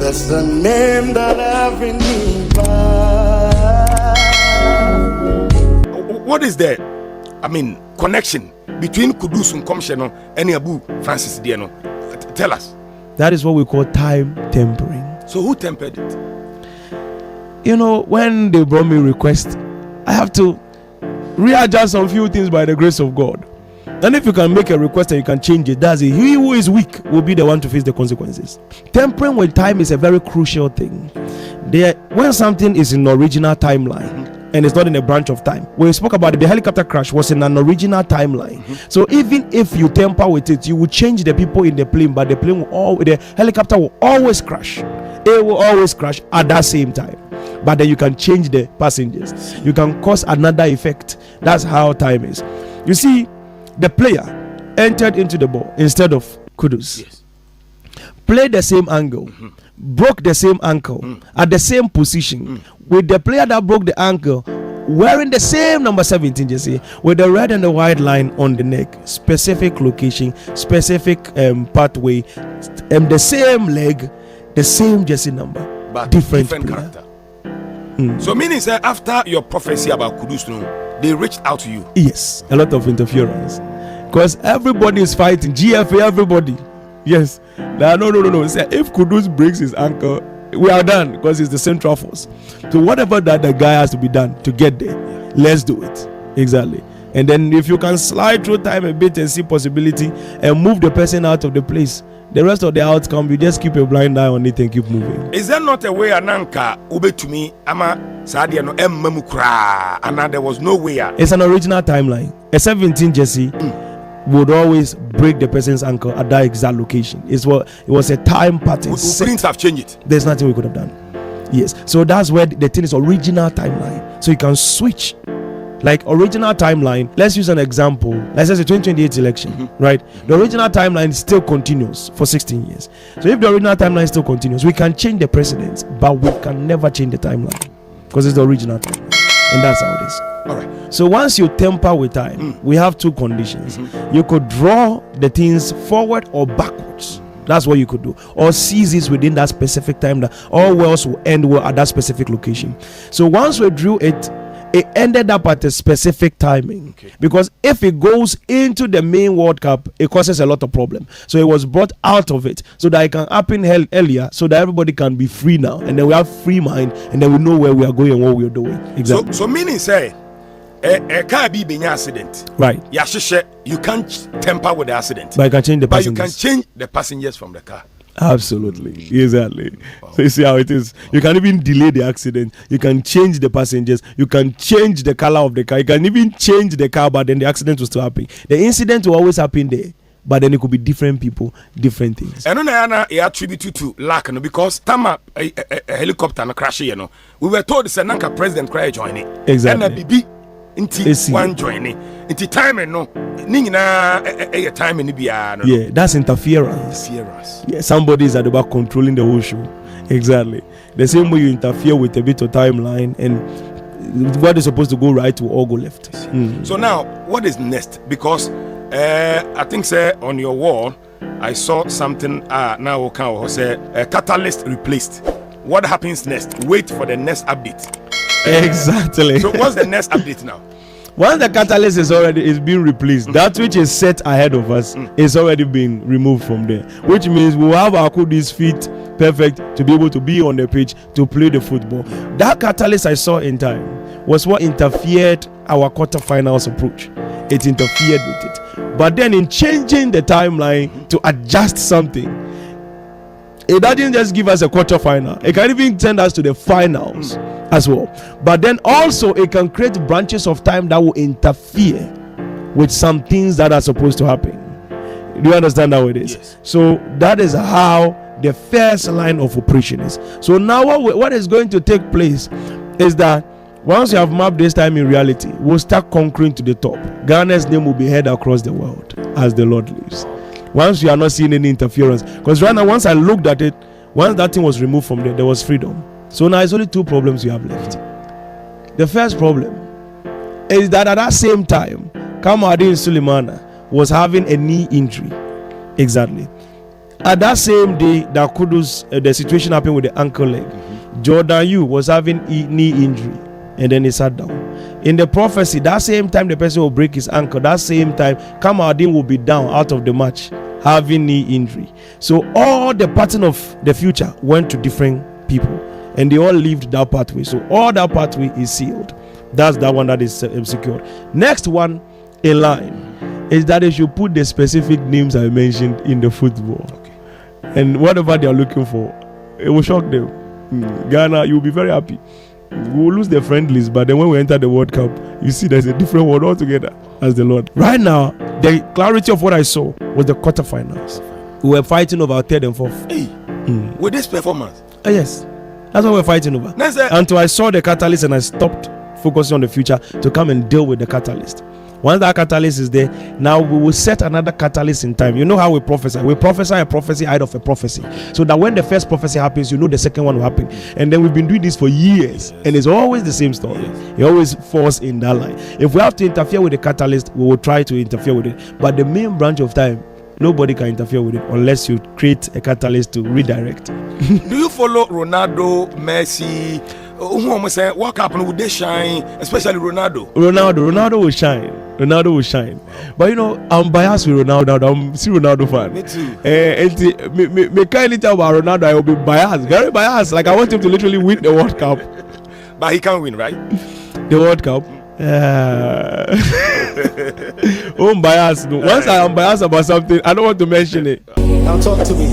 That's the name that every knee bows. What is the, connection between Kudus and Komsheno and Abu Francis Diano? Tell us. That is what we call time tempering. So who tempered it? When they brought me request, I have to readjust some few things by the grace of God. And if you can make a request and you can change it, that's it. He who is weak will be the one to face the consequences. Tempering with time is a very crucial thing. When something is in the original timeline, and it's not in a branch of time. When we spoke about it, the helicopter crash was in an original timeline. So even if you tamper with it, you will change the people in the plane, but the helicopter will always crash. It will always crash at that same time. But then you can change the passengers. You can cause another effect. That's how time is. You see, the player entered into the ball instead of Kudus. Yes. Played the same angle, broke the same ankle at the same position with the player that broke the ankle wearing the same number 17 jersey with the red and the white line on the neck, specific location, specific pathway, the same leg, the same jersey number, but different character. So meaning say after your prophecy about Kudus, they reached out to you. Yes, a lot of interference because everybody is fighting. GFA, everybody. Yes. No. Say, if Kudus breaks his ankle, we are done because it's the central force. So whatever that the guy has to be done to get there, let's do it. Exactly. And then if you can slide through time a bit and see possibility and move the person out of the place, the rest of the outcome, you just keep a blind eye on it and keep moving. Is there not a way Ananka ube to me ama sadia no emmamukra and there was no way? It's an original timeline. A 17 jersey would always break the person's ankle at that exact location. It was a time pattern. We couldn't have changed it. There's nothing we could have done. Yes. So that's where the thing is original timeline. So you can switch. Like original timeline, let's use an example. Let's say the 2028 election, right? The original timeline still continues for 16 years. So if the original timeline still continues, we can change the precedents, but we can never change the timeline because it's the original timeline. And that's how it is. All right. So once you temper with time, we have two conditions. You could draw the things forward or backwards. That's what you could do. Or seizes within that specific time that all wells will end well at that specific location. So once we drew it, it ended up at a specific timing. Okay. Because if it goes into the main World Cup, it causes a lot of problem. So it was brought out of it so that it can happen earlier, so that everybody can be free now. And then we have free mind, and then we know where we are going and what we are doing. Exactly. So meaning say, a car be being accident. Right. You can't temper with the accident. But you can change the passengers. But you can change the passengers from the car. Absolutely. Exactly. Wow. So you see how it is. You can even delay the accident. You can change the passengers. You can change the color of the car. You can even change the car, but then the accident will still happen. The incident will always happen there, but then it could be different people, different things. And I attribute to luck, because Tama a helicopter crash, we were told the Nanka president cry joining. Exactly. And BB into one joining. Into time and no a time in the yeah, that's interference. Yeah, somebody is at the back controlling the whole show. Exactly. The same way you interfere with a bit of timeline, and what is supposed to go right will all go left. So now, what is next? Because I think, sir, on your wall, I saw something. Now okay, say catalyst replaced. What happens next? Wait for the next update. Exactly. So what's the next update now? Once the catalyst is being replaced, that which is set ahead of us is already being removed from there, which means we'll have our Kudus feet perfect to be able to be on the pitch to play the football. That catalyst I saw in time was what interfered our quarterfinals approach. It interfered with it. But then in changing the timeline to adjust something, it doesn't just give us a quarterfinal. It can even send us to the finals as well. But then also it can create branches of time that will interfere with some things that are supposed to happen. Do you understand how it is? Yes. So that is how the first line of operation is. So now what is going to take place is that once you have mapped this time in reality, we'll start conquering to the top. Ghana's name will be heard across the world as the Lord lives. Once you are not seeing any interference, because right now once I looked at it, once that thing was removed from there was freedom. So now it's only two problems you have left. The first problem is that at that same time, Kamadin Suleimana was having a knee injury. Exactly. At that same day that Kudus, the situation happened with the ankle leg, Jordan Yu was having knee injury, and then he sat down. In the prophecy, that same time the person will break his ankle, that same time Kamaldeen will be down out of the match, having knee injury. So all the pattern of the future went to different people, and they all lived that pathway. So all that pathway is sealed. That's that one that is secured. Next one in line is that they should put the specific names I mentioned in the football. Okay. And whatever they are looking for, it will shock them. Ghana, you'll be very happy. We will lose the friendlies, but then when we enter the World Cup, you see there's a different world altogether as the Lord. Right now, the clarity of what I saw was the quarterfinals. We were fighting over third and fourth. Hey, with this performance? Yes, that's what we're fighting over. Until I saw the catalyst and I stopped focusing on the future to come and deal with the catalyst. Once that catalyst is there, now we will set another catalyst in time. You know how we prophesy. We prophesy a prophecy out of a prophecy. So that when the first prophecy happens, you know the second one will happen. And then we've been doing this for years. And it's always the same story. It always falls in that line. If we have to interfere with the catalyst, we will try to interfere with it. But the main branch of time, nobody can interfere with it unless you create a catalyst to redirect. Do you follow Ronaldo, Messi? What happened? Would they shine? Especially Ronaldo. Ronaldo will shine. Ronaldo will shine. But you know, I'm biased with Ronaldo. I'm still Ronaldo fan. Me too. Me can't tell about Ronaldo. I will be biased, very biased. Like I want him to literally win the World Cup. But he can't win, right? The World Cup. I'm biased. No. Once I am biased about something, I don't want to mention it. Now talk to me.